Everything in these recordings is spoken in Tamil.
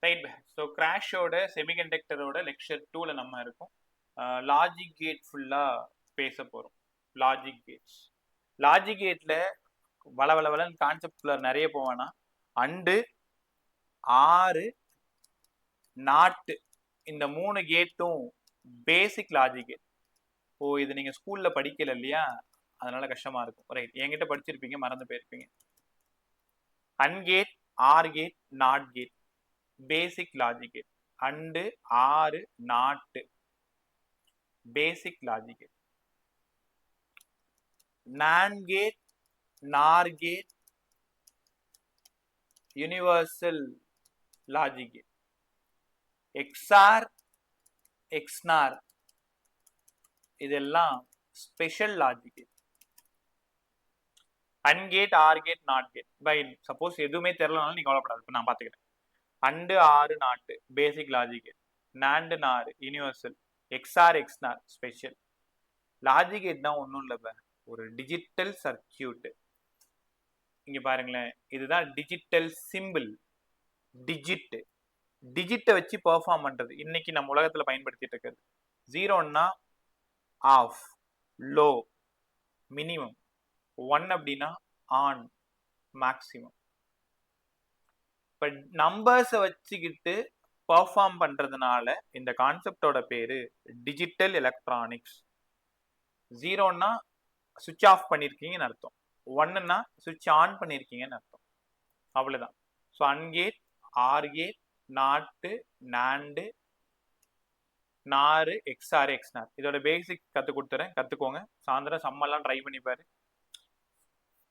ரைட். ஸோ கிராஷோட செமிகண்டக்டரோட லெக்சர் 2ல நம்ம இருக்கோம். லாஜிக் கேட் ஃபுல்லாக பேச போகிறோம். Logic Gates. லாஜிக் கேட்டில் வளவளன்னு கான்செப்ட்ல நிறைய போவேன்னா அண்டு ஆறு நாட்டு இந்த 3 கேட்டும் பேசிக் லாஜிக் கேட். ஓ, இது நீங்கள் ஸ்கூலில் படிக்கல இல்லையா, அதனால கஷ்டமாக இருக்கும். ரைட், என்கிட்ட படிச்சிருப்பீங்க, மறந்து போயிருப்பீங்க. And gate, or gate, not gate, basic logic gate. And or not basic logic gate. NAND gate, NOR gate, universal logic gate. XOR, XNOR இதெல்லாம் special logic gate. And gate, or gate, not gate. By suppose எதுவுமே தெரியலனாலும் நீ கவலைப்படாது, இப்போ நான் பார்த்துக்கிறேன். And or not basic logic gate, NAND NOR universal, XOR XNOR special. Logic gate தான் ஒன்றும் இல்லை, ஒரு டிஜிட்டல் சர்க்கியூட். இங்க பாருங்களேன், இதுதான் டிஜிட்டல் சிம்பிள். டிஜிட்டை வச்சு பெர்ஃபார்ம் பண்றது இன்னைக்கு நம்ம உலகத்துல பயன்படுத்திட்டு இருக்கிறது. ஜீரோன்னா ஆஃப், லோ, மினிமம். 1 அப்படின்னா ஆன், மேக்சிமம். இப்போ நம்பர்ஸை வச்சுக்கிட்டு பெர்ஃபார்ம் பண்றதுனால இந்த கான்செப்டோட பேரு டிஜிட்டல் எலக்ட்ரானிக்ஸ். ஜீரோன்னா சுவிட்ச் ஆஃப் பண்ணிருக்கீங்கன்னு அர்த்தம், 1ன்னா சுவிட்ச் ஆன் பண்ணிருக்கீங்கன்னு அர்த்தம். அவ்வளவுதான். ஸோ அன்கேட், ஆர்கேட், நாட்டு, நாண்டு, நாறு, எக்ஸ்ஆர் எக்ஸ்நார் இதோட பேசிக் கற்றுக் கொடுத்துறேன், கற்றுக்கோங்க. சாயந்தரம் சம்மெல்லாம் ட்ரை பண்ணிப்பாரு.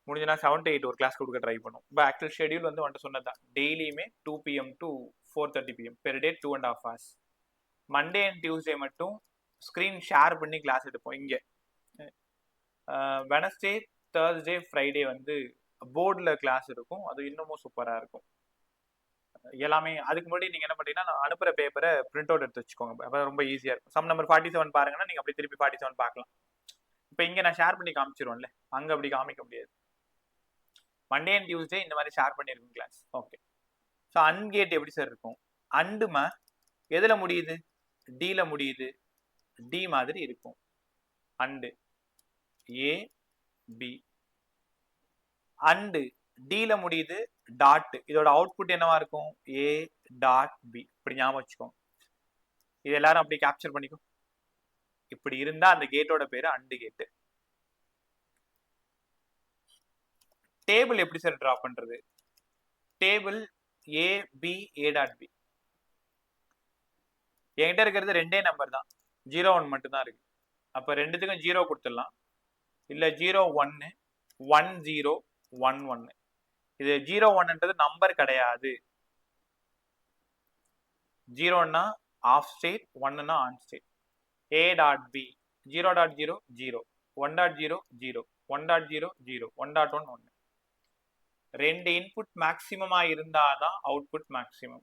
முடிஞ்சனா 7 to 8 ஒரு கிளாஸ் கொடுக்க ட்ரை பண்ணும். இப்போ ஆக்சுவல் ஷெடியூல் வந்து வந்துட்டு சொன்னதான், டெய்லியுமே 2 PM to 4:30 PM per day 2.5 hours. Monday and Tuesday மட்டும் ஸ்க்ரீன் ஷேர் பண்ணி கிளாஸ் எடுப்போம் இங்கே. வெனஸ்டே, தேர்ஸ்டே, ஃப்ரைடே வந்து போர்டில் கிளாஸ் இருக்கும், அது இன்னமும் சூப்பராக இருக்கும். எல்லாமே அதுக்கு முன்னாடி நீங்கள் என்ன பண்ணீங்கன்னா, நான் அனுப்புகிற பேப்பரை பிரிண்ட் அவுட் எடுத்து வச்சுக்கோங்க, அப்போ ரொம்ப ஈஸியாக இருக்கும். சம் நம்பர் 47 பாருங்கன்னா நீங்கள் அப்படி திருப்பி 47 பார்க்கலாம். இப்போ இங்கே நான் ஷேர் பண்ணி காமிச்சிருவோம்ல, அங்கே அப்படி காமிக்க முடியாது. மண்டே அண்ட் டியூஸ்டே இந்த மாதிரி ஷேர் பண்ணியிருக்கும் கிளாஸ். ஓகே. ஸோ அன்கேட் எப்படி சார் இருக்கும்? அண்டுமா எதில் முடியுது? டில முடியுது, டி மாதிரி இருக்கும். And A B. அண்டு டில முடியுது, டாட். இதோட அவுட்புட் என்னவா இருக்கும்? A dot B. இப்படி ஞாபகம் வச்சுக்கோங்க. இது எல்லாரும் அப்படி கேப்சர் பண்ணிக்கும். இப்படி இருந்தா அந்த கேட்டோட பேரு அண்டு கேட்டு. டேபிள் எப்படி சார் டிரா பண்றது? Table A B, A dot B. என்கிட்ட இருக்கிறது 2 நம்பர் தான், 0 1 மட்டும் தான் இருக்கு. அப்ப ரெண்டுத்துக்கும் 0 கொடுத்துடலாம். இல்ல 0 1 1 0 1 1. இது 0 1ன்றது நம்பர் கிடையாது. 0ன்னா ஆஃப் ஸ்டேட், 1ன்னா on state. A dot B 0.0 0 1.0 0 1.0 0 1.1 1. ரெண்டு இன்புட் மேக்சிமமா இருந்தாதான் அவுட்புட் மேக்சிமம்.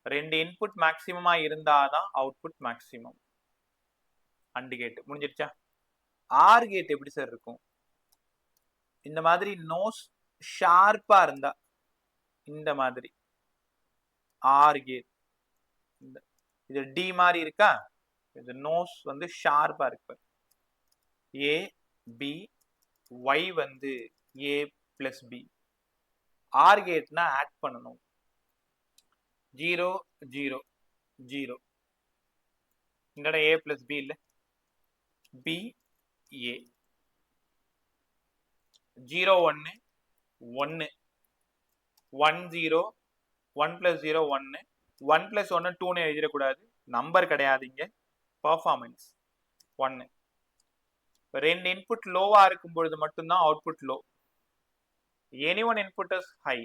ரெண்டு இன்புட் மேக்சிமமா இருந்தாதான் அவுட்புட் மேக்சிமம். அண்டு கேட் முடிஞ்சிருச்சா? ஆர் கேட் எப்படி சார் இருக்கும்? இந்த மாதிரி நோஸ் ஷார்ப்பா இருந்தா இந்த மாதிரி ஆர் கேட். இது டி மாதிரி இருக்கா? இது நோஸ் வந்து ஷார்ப்பா இருக்கு. ஏ பி, ஒய் வந்து ஏ பிளஸ் பி. ஆர் கேட்னா ஆட் பண்ணணும். 0 0 0. இந்த ஏ பிளஸ் பி இல்ல, B A. 0 1 1 1 0 1 plus 0 1 1 plus 1 2 எழுதிடக்கூடாது, number கிடையாது இங்க, பர்ஃபார்மன்ஸ் 1. ரெண்டு இன்புட் லோவா இருக்கும் பொழுது மட்டும்தான் output low. Any one input is high,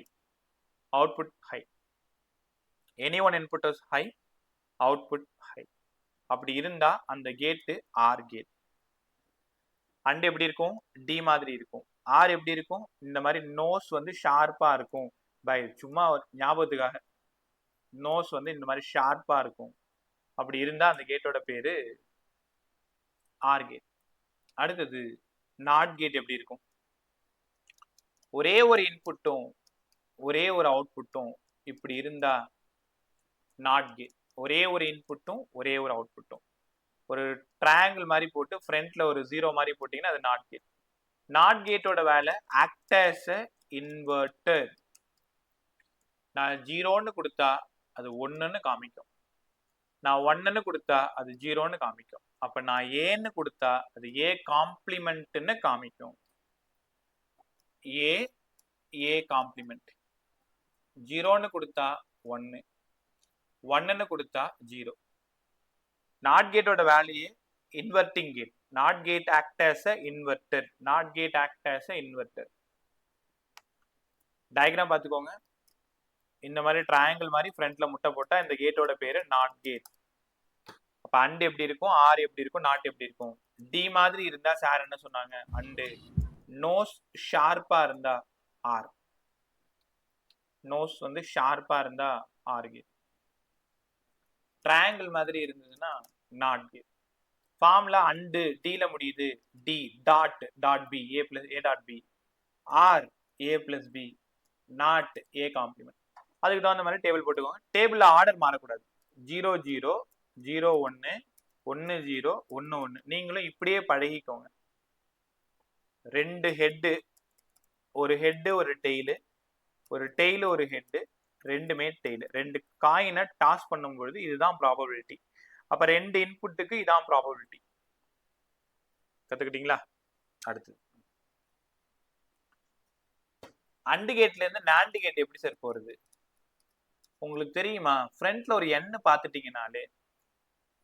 output high. Any one input is high, output high. அப்படி இருந்தா அந்த கேட்டு ஆர் கேட். அண்ட் எப்படி இருக்கும்? டி மாதிரி இருக்கும். ஆர் எப்படி இருக்கும்? இந்த மாதிரி நோஸ் வந்து ஷார்ப்பா இருக்கும். பை சும்மா ஞாபகத்துக்காக, நோஸ் வந்து இந்த மாதிரி ஷார்ப்பா இருக்கும். அப்படி இருந்தா அந்த கேட்டோட பேரு ஆர் கேட். அடுத்தது நாட் கேட் எப்படி இருக்கும்? ஒரே ஒரு இன்புட்டும் ஒரே ஒரு அவுட்புட்டும் இப்படி இருந்தா நாட் கேட். ஒரே ஒரு இன்புட்டும் ஒரே ஒரு அவுட்புட்டும். ஒரு ட்ரையாங்கிள் மாதிரி போட்டு ஃப்ரண்ட்ல ஒரு 0 மாதிரி போட்டீங்கன்னா அது நாட் கேட். நாட் கேட்டோட வேலை ஆக்ட் ஆஸ் அ இன்வெர்ட்டர். நான் 0ன்னு கொடுத்தா அது 1ன்னு காமிக்கும், நான் 1ன்னு கொடுத்தா அது 0ன்னு காமிக்கும். அப்ப நான் ஏன்னு கொடுத்தா அது ஏ காம்ப்ளிமெண்ட்னு காமிக்கும். A complement. 0ன்னு கொடுத்தா 1, 1ன்னு கொடுத்தா 0. நாட் கேட்டோட value inverting gate. Not gate act as a inverter. Not gate act as a inverter. Diagram பார்த்துக்கோங்க. இந்த மாதிரி ட்ரையாங்கிள் மாதிரி ஃப்ரண்ட்ல முட்டை போட்டா இந்த கேட்டோட பேரு நாட் கேட். அப்ப அண்ட் எப்படி இருக்கும், ஆர் எப்படி இருக்கும், நாட் எப்படி இருக்கும்? டி மாதிரி இருந்தா சார் என்ன சொன்னாங்க, அண்டு. நோஸ் ஷார்ப்பா இருந்தா ஆர். நோஸ் வந்து ஷார்ப்பா இருந்தா ஆர் கேட். ட்ரையாங்கிள் மாதிரி இருந்ததுன்னா நாட் கேட். ஃபார்ம்ல அண்டு டில முடியுது, D dot dot B A plus A dot B, or A plus B, not A complement. அதுக்கு தகுந்த மாதிரி டேபிள் போட்டுக்கோங்க. டேபிள்ல ஆர்டர் மாறக்கூடாது. 0 0 0 1 1 0 1 1. நீங்களும் இப்படியே பழகிக்கோங்க. 2 ஹெட்டு, ஒரு ஹெட்டு ஒரு டெய்லு, ஒரு டெய்லு ஒரு ஹெட்டு, ரெண்டுமே டெய்லு. 2 காயினை டாஸ் பண்ணும் பொழுது இதுதான் ப்ராபபிலிட்டி. அப்ப 2 இன்புட்டுக்கு இதான் ப்ராபபிலிட்டி. கத்துக்கிட்டீங்களா? அடுத்து அண்டு கேட்ல இருந்து நாண்ட் கேட் எப்படி சார் போறது? உங்களுக்கு தெரியுமா? ஃப்ரண்ட்ல ஒரு எண்ணு பார்த்துட்டீங்கனாலே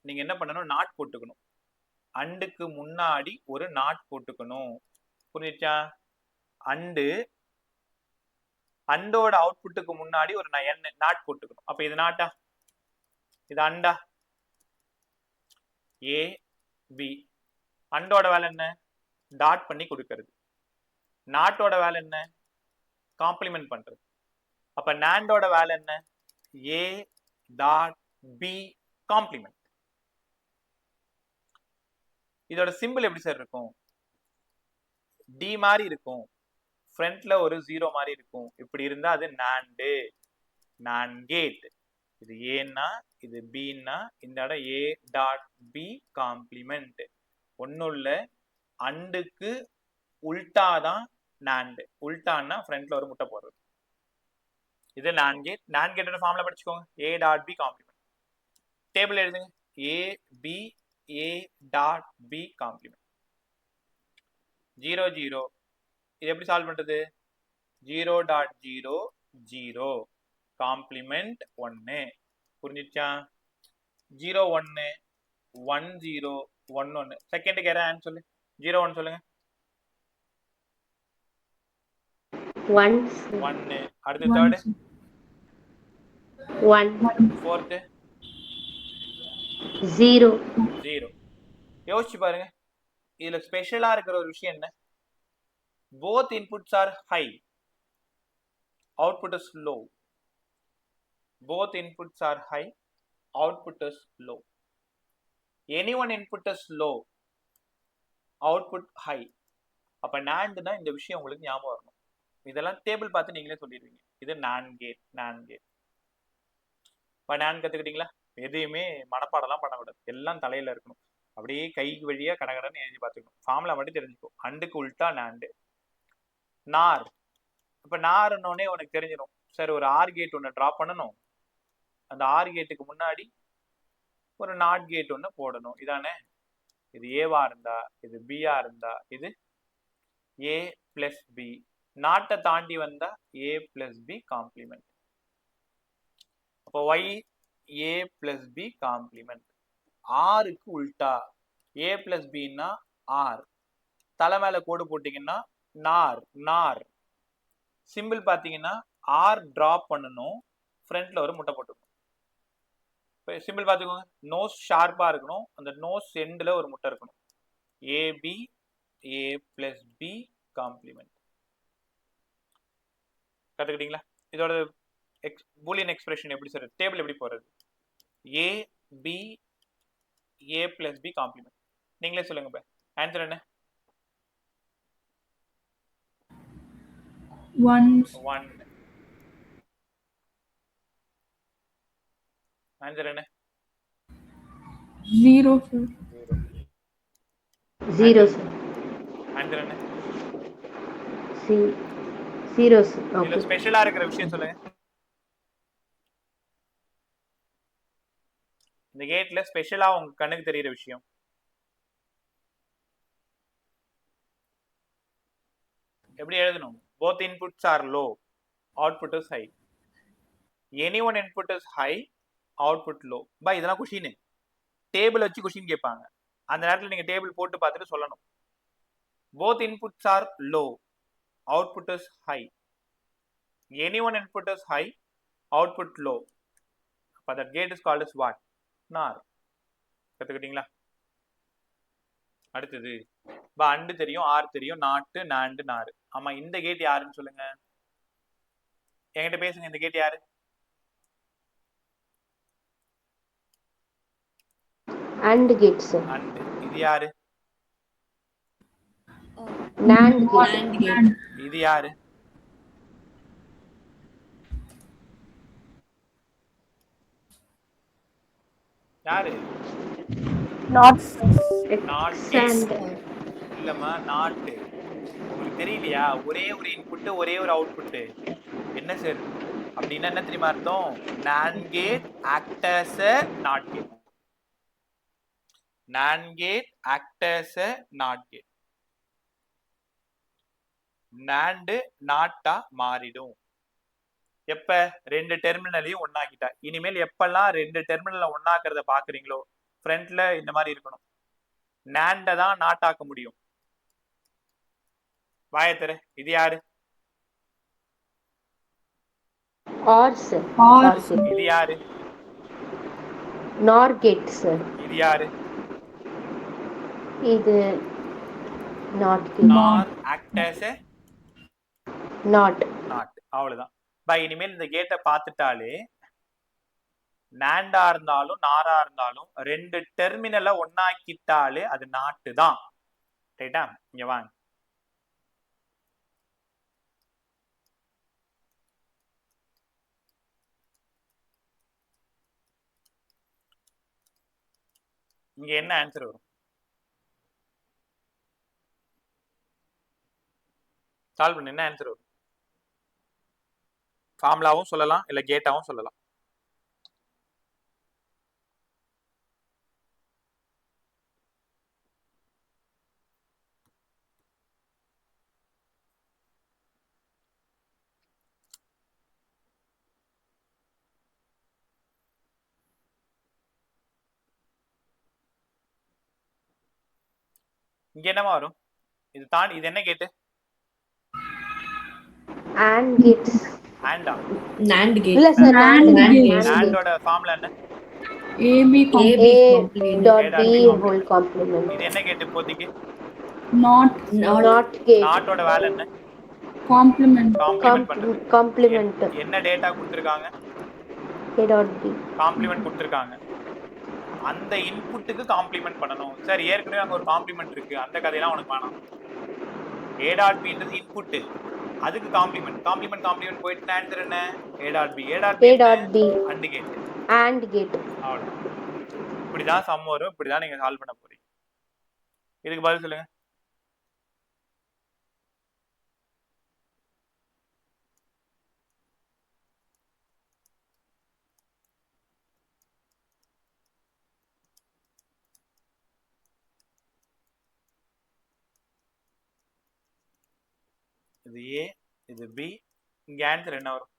நீங்க என்ன பண்ணணும், நாட் போட்டுக்கணும். அண்டுக்கு முன்னாடி ஒரு நாட் போட்டுக்கணும். புரியுச்சா? அண்டு அண்டோட அவுட்புட்டுக்கு முன்னாடி ஒரு எண்ணு நாட் போட்டுக்கணும். அப்ப இது நாட்டா, இது அண்டா? ஏ பி. அண்டோட வேலை என்ன, டாட் பண்ணி கொடுக்கிறது. நாட்டோட வேலை என்ன, காம்ப்ளிமெண்ட் பண்றது. அப்ப நாண்டோட வேலை என்ன, ஏ டாட் பி காம்ப்ளிமெண்ட். இதோட சிம்பிள் எப்படி சார் இருக்கும்? டி மாதிரி இருக்கும், ஃப்ரண்ட்ல ஒரு 0 மாதிரி இருக்கும். இப்படி இருந்தா அது நாண்டு, நாண்ட் கேட். இது ஏன்னா இது பின்னா இந்த இடம் ஏ டாட் பி காம்ப்ளிமெண்ட். ஒன்னும் இல்ல, அண்டுக்கு உல்டாதான் நாண்டு. உல்டான்னா ஃப்ரண்ட்ல ஒரு முட்டை போடுறது. இது நாண்ட் கேட். நாண்ட் கேட்டோட ஃபார்முலா படிச்சுக்கோங்க, A dot B complement. Table எழுதுங்க, A B A dot B complement. 0 0. இது எப்படி சால்வ் பண்றது? 0 டாட் 0 0 காம்ப்ளிமெண்ட் 1. புரிஞ்சிச்சா? 0 1 1 0 1 1. செகண்டுக்கு யாரா ஆன்சர் சொல்லு. 0 1 சொல்லுங்க. 1 1. அடுத்து தேர்ட் 1. ஃபோர்த் 0 0. யோசிச்சு பாருங்க. இதுல ஸ்பெஷலா இருக்கிற ஒரு விஷயம் என்ன? both inputs are high, output is low. Both inputs are high, output is low. Any one input is low, output high. அப்ப NAND தான் இந்த விஷயம் உங்களுக்கு ஞாபகம் வரணும். இதெல்லாம் டேபிள் பார்த்து நீங்களே சொல்லிடுவீங்க. இது NAND கேட், NAND கேட். இப்ப NAND கத்துக்கிட்டீங்களா? எதையுமே மனப்பாடம்லாம் பண்ணக்கூடாது, எல்லாம் தலையில இருக்கணும். அப்படியே கை வழியா கடகடன்னு எழுதி பார்த்துக்கணும். ஃபார்முலா மட்டும் தெரிஞ்சுக்கும். அண்டுக்கு உல்டா NAND. நார். இப்ப நார்னோடனே உனக்கு தெரிஞ்சிடும், சார் ஒரு ஆர் கேட் ஒன்று ட்ராப் பண்ணணும், அந்த ஆர் கேட்டுக்கு முன்னாடி ஒரு நாட் கேட் ஒன்று போடணும். இதானே? இது ஏவா இருந்தா, இது பியா இருந்தா இது ஏ பிளஸ் பி. நாட்டை தாண்டி வந்தா ஏ பிளஸ் பி காம்ப்ளிமெண்ட். அப்போ Y A plus B complement. ஆருக்கு உல்டா, ஏ பிளஸ் பின்னா ஆர், தலை மேல கோடு போட்டீங்கன்னா நார். நார் சிம்பிள் பாத்தீங்கன்னா ஆர் டிராப் பண்ணணும், ஃப்ரண்ட்ல ஒரு முட்டை போட்டுக்கணும். சிம்பிள் பாத்துக்கோங்க, நோஸ் ஷார்ப்பா இருக்கணும், அந்த நோஸ் எண்ட்ல ஒரு முட்டை இருக்கணும். ஏபி ஏ பிளஸ் பி காம்ப்ளிமெண்ட். கத்துக்கிட்டீங்களா? இதோட பூலியன் எக்ஸ்பிரஷன் எப்படி சார், டேபிள் எப்படி போறது? ஏ B A plus B complement. நீங்களே சொல்லுங்க, ஆன்சர் என்ன? 1 1. ஆன்சர் என்ன? 0 sir. 0 sir. ஆன்சர் என்ன? 0 sir. இதுல Okay. ஸ்பெஷலா இருக்கிற விஷயம் சொல்லுங்க. இந்த கேட்ல ஸ்பெஷலா உங்க கண்ணுக்கு தெரியுற விஷயம். எப்படி எழுதணும்? both inputs are low, output is high. Any one input is high, output low. பா இதெல்லாம் கொஸ்டின் டேபிள் வச்சு கொஸ்டின் கேட்பாங்க. அந்த நேரத்தில் நீங்க டேபிள் போட்டு பார்த்துட்டு சொல்லணும். both inputs are low, output is high. Any one input is high, output low. அப்ப that gate is called as what? NOR. கத்துக்கிட்டீங்களா? அடுத்தது பா அண்டு தெரியும், ஆர் தெரியும், நாட்டு, நாண்டு, நாறு. ஆமா, இந்த கேட் யாருன்னு சொல்லுங்க. என்கிட்ட பேசுங்க. இந்த கேட் யாரு? AND gate sir. அண்டு. இது யாரு? NAND gate. இது யாரு? யாரு? Not not. இல்லம்மா, நாட்டு. உங்களுக்கு தெரியலையா? ஒரே ஒரு இன்புட், ஒரே ஒரு அவுட்புட். என்ன சார் அப்படின்னா என்ன தெரியுமா அர்த்தம்? NAND gate act as a NOT gate. NAND gate act as a NOT gate. NAND நாட்டா மாறிடும் எப்ப? ரெண்டு டெர்மினலையும் ஒன்னாக்கிட்டா. இனிமேல் எப்பெல்லாம் ரெண்டு டெர்மினலை ஒன்னாக்குறத பாக்குறீங்களோ ஃப்ரண்ட்ல இந்த மாதிரி இருக்கணும். NAND தான் நாட்டாக்க முடியும். வாயத்தர. இது யாரு? OR sir. OR. இது யாரு? NOR gate sir. இது யாரு? இது NOT gate. NOR act as a NOT. NOT. அவ்வளவுதான். பை இனிமேல் இந்த கேட்டை பார்த்துட்டாலே நாண்டா இருந்தாலும் நாரா இருந்தாலும் ரெண்டு டெர்மினலை ஒன்னாக்கிட்டாலே அது நாட்டு தான். ரைட்டா? இங்க வாங்க. இங்க என்ன ஆன்சர் வரும்? சால்வ் பண்ணு. என்ன ஆன்சர் வரும்? ஃபார்முலாவும் சொல்லலாம், இல்ல கேட்டாவும் சொல்லலாம். இங்க என்னமா வரும்? இது தாண்டி இது என்ன கேட்டு? AND gate. Andal? NAND gate. இல்ல சார் NAND gate. நாண்டோட ஃபார்முலா என்ன? AB A dot B whole complement. இது என்ன கேட்டு இப்போதைக்கு? not NOT gate. நாட்டோட வேலை என்ன? complement. காம்ப்ளிமெண்ட் பண்றது. Complement. என்ன டேட்டா கொடுத்திருக்காங்க? A dot B. காம்ப்ளிமெண்ட் கொடுத்திருக்காங்க. அந்த இன்புட்டுக்கு காம்ப்ளிமெண்ட் பண்ணணும். சார் ஏற்கனவே அங்க ஒரு காம்ப்ளிமெண்ட் இருக்கு, அந்த கதையெல்லாம் உனக்கு வேணாம். A dot B ன்றது இன்புட், அதுக்கு காம்ப்ளிமெண்ட் போயிட்டு ஆன்சர் என்ன? A dot B. A dot B AND gate. AND gate. அவ்வளவு. இப்படிதான் சம் வரும், இப்படிதான் நீங்க சால்வ் பண்ண போறீங்க. இதுக்கு பதில் சொல்லுங்க. இது A, இது B. இங்க ஆன்சர் என்ன வரும்?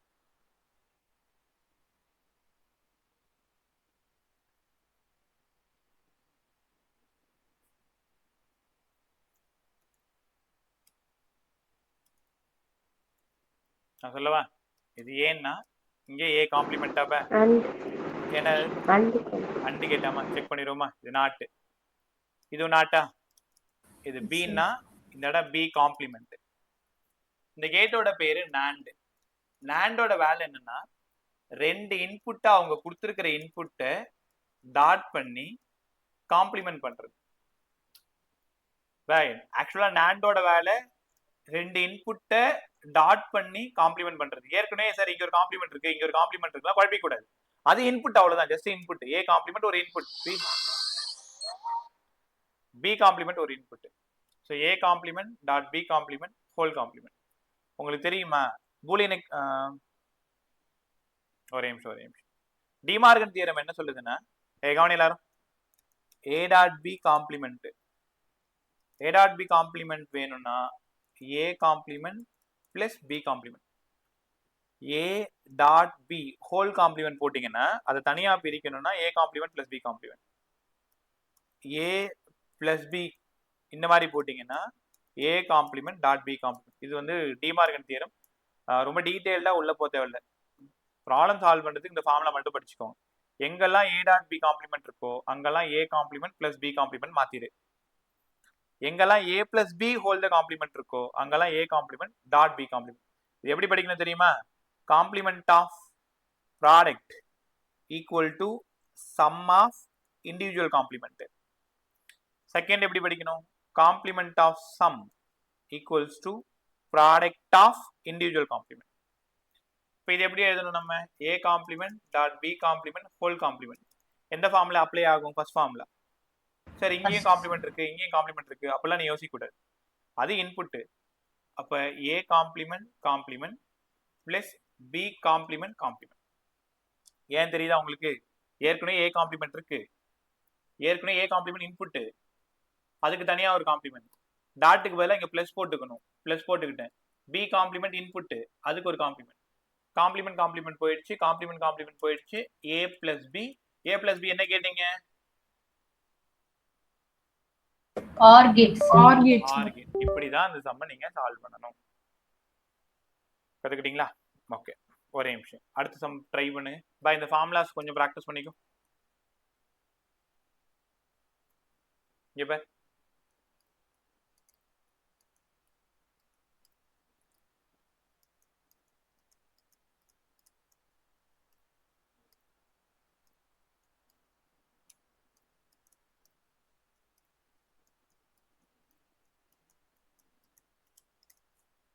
நான் சொல்லவா? இது ஏன்னா இங்க A காம்ப்ளிமெண்டா என்ன அண்டு கேட்டாமா செக் பண்ணிடுவோமா? இது நாட்டு, இது நாட்டா? இது பின்னா இந்த இடம் B காம்ப்ளிமெண்ட். இந்த கேட்டோட பேரு NAND. NANDோட வேலை என்னன்னா ரெண்டு இன்புட்டை அவங்க கொடுத்துருக்கிற இன்புட்டை டாட் பண்ணி காம்ப்ளிமெண்ட் பண்றது. ஆக்சுவலா NANDோட வேலை ரெண்டு இன்புட்டை டாட் பண்ணி காம்ப்ளிமெண்ட் பண்றது. ஏற்கனவே சார் இங்க ஒரு காம்ப்ளிமெண்ட் இருக்கு, இங்க ஒரு காம்ப்ளிமெண்ட் இருக்குலாம் குழப்பிக்க கூடாது. அது இன்புட், அவ்வளவுதான், ஜஸ்ட் இன்புட். ஏ காம்ப்ளிமெண்ட் ஒரு இன்புட், பி காம்ப்ளிமெண்ட் ஒரு input. So A complement dot B complement whole complement. உங்களுக்கு தெரியுமா பூலியனிக்? ஒரே நிமிஷம். டிமார்கன் தியரம் என்ன சொல்லுதுன்னா, கவனி எல்லாரும், A dot B complement, A dot B complement வேணும்னா A complement plus B complement. A dot B whole complement போட்டீங்கன்னா அதை தனியா பிரிக்கணும்னா A complement plus B complement. A plus B இந்த மாதிரி போட்டீங்கன்னா A complement dot B complement. இது வந்து டிமார்கன் தியரம். ரொம்ப டீடைல்டா உள்ள போக தேவையில்லை, ப்ராப்ளம் சால்வ் பண்றதுக்கு இந்த ஃபார்முலா மட்டும் படிச்சுக்கோங்க. எங்கெல்லாம் ஏ டாட் பி காம்ப்ளிமெண்ட் இருக்கோ அங்கெல்லாம் A complement plus B complement மாத்திடு. எங்கெல்லாம் A plus B whole the complement இருக்கோ அங்கெல்லாம் A complement dot B complement. இது எப்படி படிக்கணும் தெரியுமா? Complement of product equal to sum of individual complement. Second எப்படி படிக்கணும்? Complement of sum equals to product of individual complement. இப்போ இது எப்படி எழுதணும் நம்ம? A complement dot B complement whole complement. எந்த ஃபார்முலா அப்ளை ஆகும்? First formula. சரி, இங்கேயும் காம்ப்ளிமெண்ட் இருக்கு, இங்கேயும் காம்ப்ளிமெண்ட் இருக்கு, அப்பெல்லாம் நீ யோசிக்க கூடாது, அது இன்புட். அப்ப A complement complement plus B complement complement. ஏன் தெரியுதா உங்களுக்கு? ஏற்கனவே ஏ காம்ப்ளிமெண்ட் இருக்கு, ஏற்கனவே ஏ காம்ப்ளிமெண்ட் இன்புட், அதுக்கு தனியா ஒரு காம்ப்ளிமெண்ட். டாட்டுக்கு பதிலாக இங்க பிளஸ் போட்டுக்கணும், பிளஸ் போட்டுக்கிட்டேன். பி காம்ப்ளிமெண்ட் இன்புட், அதுக்கு ஒரு காம்ப்ளிமெண்ட். காம்ப்ளிமெண்ட் காம்ப்ளிமெண்ட் போயிடுச்சு, காம்ப்ளிமெண்ட் காம்ப்ளிமெண்ட் போயிடுச்சு. A plus B, A plus B என்ன கேட்டீங்க? OR gates. இப்படிதான் இந்த சம்ம நீங்க சால்வ் பண்ணணும். கத்துக்கிட்டீங்களா? ஓகே, ஒரே நிமிஷம். அடுத்த சம் ட்ரை பண்ணு. பை இந்த ஃபார்முலாஸ் கொஞ்சம் பிராக்டிஸ் பண்ணிக்கும். இங்க பாரு,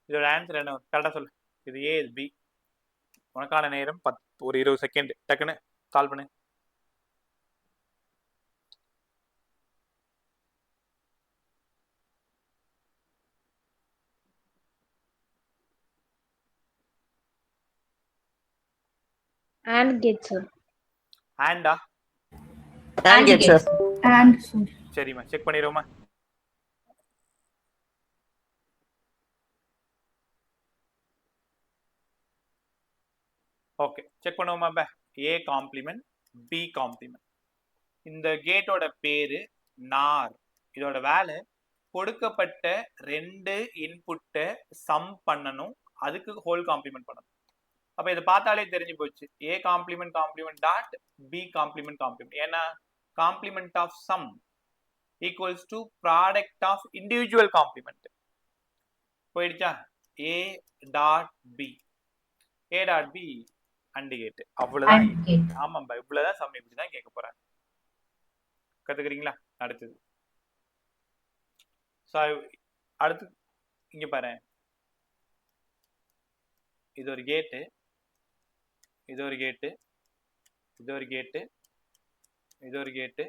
இதோட ஆன்சர் என்ன? கரெக்டா சொல்லு. இது ஏ, இது பி. உனக்கான நேரம் ஒரு 20 செகண்ட். டக்குன்னு சால்வ் பண்ணு. And get sir. Andal? And get sir. And sir. சரிம்மா, செக் பண்ணிடுவோமா? ஓகே, செக் பண்ணுவோமா? A complement B complement. இந்த கேட்டோட பேரு நார். இதோட வேலை கொடுக்கப்பட்ட ரெண்டு இன்புட்டை சம் பண்ணணும், அதுக்கு ஹோல் காம்ப்ளிமெண்ட் பண்ணணும். அப்ப இதை பார்த்தாலே தெரிஞ்சு போச்சு, A complement complement dot B complement complement. ஏன்னா complement of sum equals to product of individual complement. போயிடுச்சா? A dot B, A dot B and gate, அவ்வளவுதான். ஆமாம்பா, இவ்வளவுதான் சம். இப்படிதான் கேட்க போறாங்க. கத்துக்கிறீங்களா? அடுத்தது அடுத்து இங்க பாரு, இது ஒரு கேட்டு, இது ஒரு கேட்டு, இது ஒரு கேட்டு, இது ஒரு கேட்டு,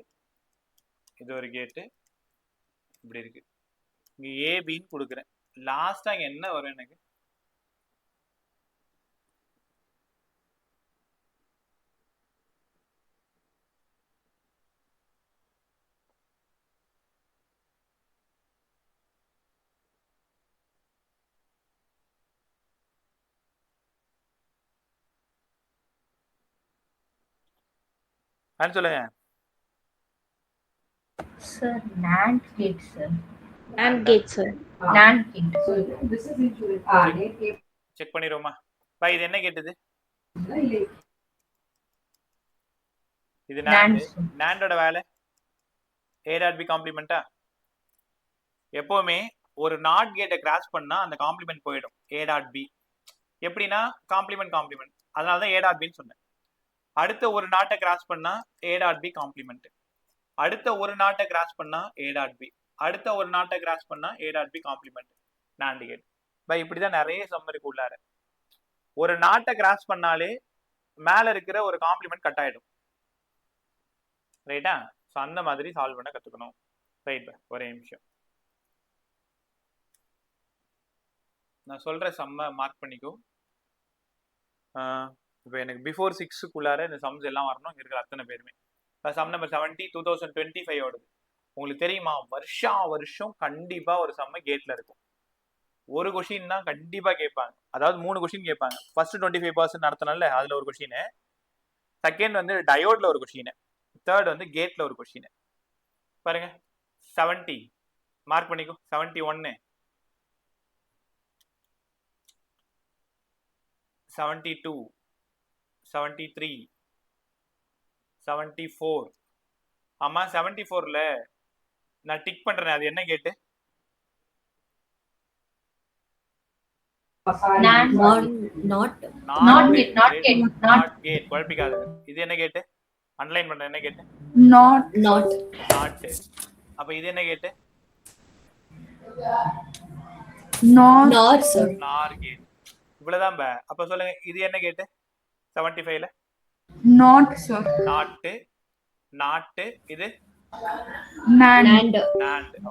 இது ஒரு கேட்டு, இப்படி இருக்கு. இங்க ஏபின்னு கொடுக்குறேன். லாஸ்டா இங்க என்ன வரும் எனக்கு? சொல்லுங்க sir. NAND gate sir. And get sir. NAND gate. So this is into check பண்ணிடுவோமா? பை இது என்ன கேட்டது? இது NAND. NANDோட வேலை A டாட் பி காம்ப்ளிமெண்டா? எப்பவுமே ஒரு நாட் கேட்டை கிராஸ் பண்ணா அந்த காம்ப்ளிமெண்ட் போயிடும், A டாட் பி. எப்படின்னா காம்ப்ளிமெண்ட் காம்ப்ளிமெண்ட், அதனால தான் A டாட் பின்னு சொன்னேன். அடுத்த ஒரு நாட்டை கிராஸ் பண்ணா A டாட் பி காம்ப்ளிமெண்ட், அடுத்த ஒரு நாட்டை கிராஸ் பண்ணா A டாட் பி, அடுத்த ஒரு நாட்டை கிராஸ் பண்ணா A dot B complement, NAND gate. பை இப்படிதான் நிறைய சம் இருக்கு உள்ளார. ஒரு நாட்டை கிராஸ் பண்ணாலே மேல இருக்கிற ஒரு காம்ப்ளிமெண்ட் கட் ஆயிடும். ரைட்டா? ஸோ அந்த மாதிரி சால்வ் பண்ண கத்துக்கணும். ரைட், ஒரே நிமிஷம். நான் சொல்ற சம்ம மார்க் பண்ணிக்கோ. இப்போ எனக்கு பிஃபோர் 6க்குள்ளார இந்த சம்ஸ் எல்லாம் வரணும். இங்க இருக்கிற அத்தனை பேருமே. சம் நம்பர் 70 2025 ஓடுது. உங்களுக்கு தெரியுமா, வருஷம் கண்டிப்பா ஒரு சம்ம கேட்ல இருக்கும். ஒரு கொஷின் தான் கண்டிப்பா கேட்பாங்க. அதாவது 3 கொஷின் கேட்பாங்க. ஃபர்ஸ்ட் 25% நடத்தினால அதுல ஒரு கொஷின், செகண்ட் வந்து டயோட்ல ஒரு கொஷின், தேர்ட் வந்து கேட்ல ஒரு கொஷின். பாருங்க 70 மார்க் பண்ணிக்கோ. 71 72 73 74. ஆமா 74ல நான் டிக் பண்றேன். அது என்ன கேட்டு? Not gate. குழப்பிக்காது. இது என்ன கேட்டு? அண்டர்லைன் பண்ற என்ன கேட்டு? நாட். அப்ப இது என்ன கேட்டு? NOR gate. இவ்வளவுதான். அப்ப சொல்லுங்க, இது என்ன கேட்டு? 75ல நாட் சார். நாட். இது நாண்ட்.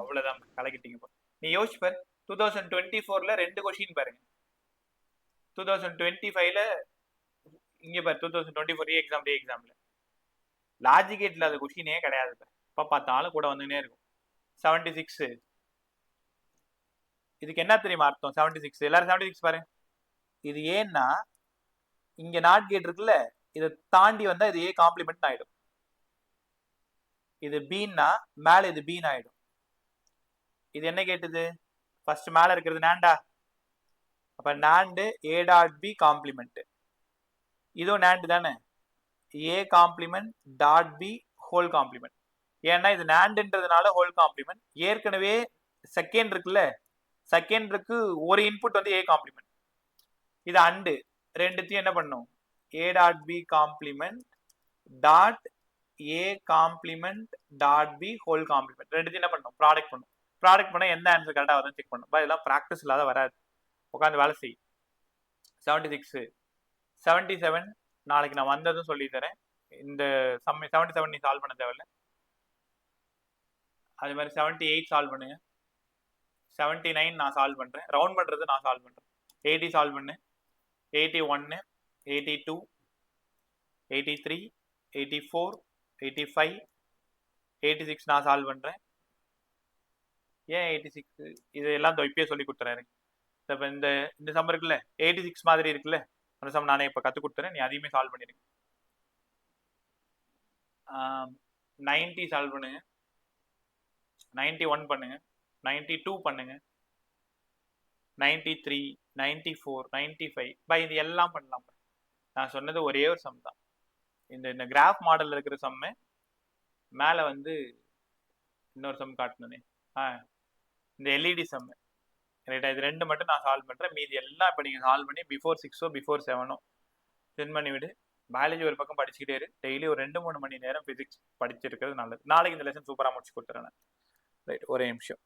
அவ்வளவுதான். கலக்கிட்டீங்க. நீ யோசிச்சு பாரு. 2024ல 2 கொஸ்டின் பாருங்க. 2025ல இங்க பாரு. 2024 எக்ஸாம்ல லாஜிக் கேட்ல அது கொஸ்டினே கிடையாது. இப்ப பார்த்தாலும் கூட வந்துனே இருக்கும். 76 இதுக்கு என்ன தெரியுமா அர்த்தம்? 76 எல்லாரும் 76 பாருங்க. இது ஏன்னா இங்க நாட் கேட் இருக்குல்ல, இதை தாண்டி வந்தா இது ஏ காம்ப்ளிமெண்ட் ஆயிடும். இது பீன்னா மேல இது பீன் ஆயிடும். இது என்ன கேட்டுது? ஃபர்ஸ்ட் மேல இருக்கிறது நாண்டா. அப்ப NAND A dot B complement. இதுவும் நாண்டு தானே. A complement dot B whole complement. ஏன்னா இது நாண்டுன்றதுனால ஹோல் காம்ப்ளிமெண்ட். ஏற்கனவே செகண்ட் இருக்குல்ல, செகண்ட்ருக்கு ஒரு இன்புட் வந்து ஏ காம்ப்ளிமெண்ட். இது அண்டு. ரெண்டுத்தையும் என்ன பண்ணும்? A dot B complement dot A complement dot B whole complement. ரெண்டுத்தையும் என்ன பண்ணும்? ப்ராடக்ட் பண்ணும். ப்ராடக்ட் பண்ண எந்த ஆன்சர் கரெக்டாக வருதுன்னு செக் பண்ணும். இதெல்லாம் ப்ராக்டிஸ் இல்லாத வராது. உட்காந்து வேலை செய். 76 77 நாளைக்கு நான் வந்ததும் சொல்லி தரேன். இந்த 77 நீ சால்வ் பண்ண தேவையில்ல. அது மாதிரி 78 சால்வ் பண்ணுங்க. 79 நான் சால்வ் பண்றேன். ரவுண்ட் பண்றது நான் சால்வ் பண்றேன். 80 சால்வ் பண்ணு. 81 82 83 84 85 86 நான் சால்வ் பண்றேன். ஏன் 86? இது எல்லாம் இப்பயே சொல்லி கொடுத்துறேன். இப்போ இந்த சம் இருக்குல்ல, 86 மாதிரி இருக்குல்ல, அந்த சம் நானே இப்போ கற்றுக் கொடுத்துறேன். நீ அதையுமே சால்வ் பண்ணிடுங்க. 90 சால்வ் பண்ணுங்க. 91 பண்ணுங்க. 92 பண்ணுங்க. 93 94 95 இது எல்லாம் பண்ணலாம். நான் சொன்னது ஒரே ஒரு சம் தான். இந்த கிராஃப் மாடல்ல இருக்கிற சம்மு மேல வந்து இன்னொரு சம் காட்டினே, இந்த எல்இடி சம்மு. ரைட்டா? இது ரெண்டு மட்டும் நான் சால்வ் பண்றேன். மீதி எல்லாம் இப்போ நீங்க சால்வ் பண்ணி பிஃபோர் 6 பிஃபோர் 7 சென்ட் பண்ணி விடு. பயாலஜி ஒரு பக்கம் படிச்சுக்கிட்டே இரு. டெய்லி ஒரு 2-3 மணி நேரம் பிசிக்ஸ் படிச்சிருக்கிறது நல்லது. நாளைக்கு இந்த லெசன் சூப்பரா முடிச்சு கொடுத்துறேன். ரைட், ஒரே நிமிஷம்.